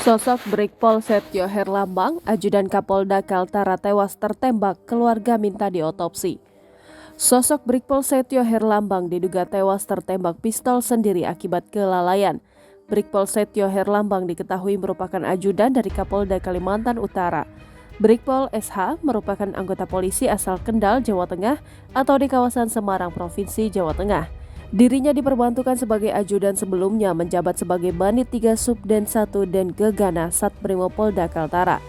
Sosok Brigpol Setio Herlambang, ajudan Kapolda Kaltara tewas tertembak, keluarga minta diotopsi. Sosok Brigpol Setio Herlambang diduga tewas tertembak pistol sendiri akibat kelalaian. Brigpol Setio Herlambang diketahui merupakan ajudan dari Kapolda Kalimantan Utara. Brigpol SH merupakan anggota polisi asal Kendal, Jawa Tengah atau di kawasan Semarang, Provinsi Jawa Tengah. Dirinya diperbantukan sebagai ajudan sebelumnya menjabat sebagai Banit 3 Subden 1 dan Gegana Satbrimo Polda Kaltara.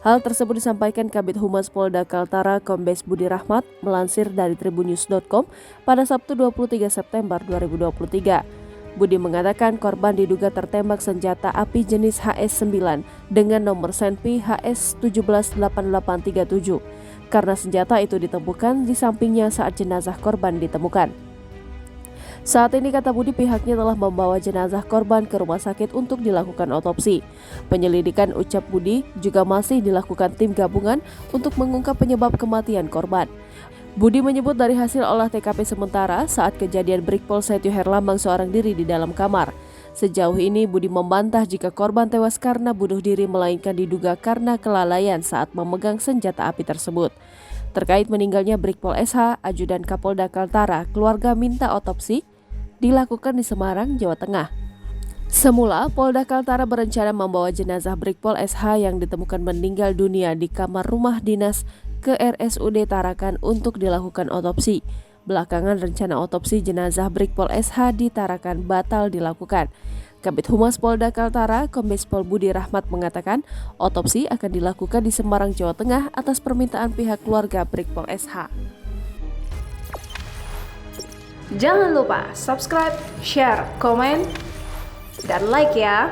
Hal tersebut disampaikan Kabid Humas Polda Kaltara Kombes Budi Rahmat melansir dari tribunnews.com pada Sabtu 23 September 2023. Budi mengatakan korban diduga tertembak senjata api jenis HS-9 dengan nomor senpi HS178837 karena senjata itu ditemukan di sampingnya saat jenazah korban ditemukan. Saat ini, kata Budi, pihaknya telah membawa jenazah korban ke rumah sakit untuk dilakukan otopsi. Penyelidikan, ucap Budi, juga masih dilakukan tim gabungan untuk mengungkap penyebab kematian korban. Budi menyebut dari hasil olah TKP sementara saat kejadian Brigpol Setio Herlambang seorang diri di dalam kamar. Sejauh ini Budi membantah jika korban tewas karena bunuh diri melainkan diduga karena kelalaian saat memegang senjata api tersebut. Terkait meninggalnya Brigpol SH, ajudan Kapolda Kaltara, keluarga minta otopsi dilakukan di Semarang, Jawa Tengah. Semula, Polda Kaltara berencana membawa jenazah Brigpol SH yang ditemukan meninggal dunia di kamar rumah dinas ke RSUD Tarakan untuk dilakukan otopsi. Belakangan rencana otopsi jenazah Brigpol SH di Tarakan batal dilakukan. Kabid Humas Polda Kaltara, Kombes Pol Budi Rahmat mengatakan otopsi akan dilakukan di Semarang, Jawa Tengah atas permintaan pihak keluarga Brigpol SH. Jangan lupa subscribe, share, komen, dan like ya.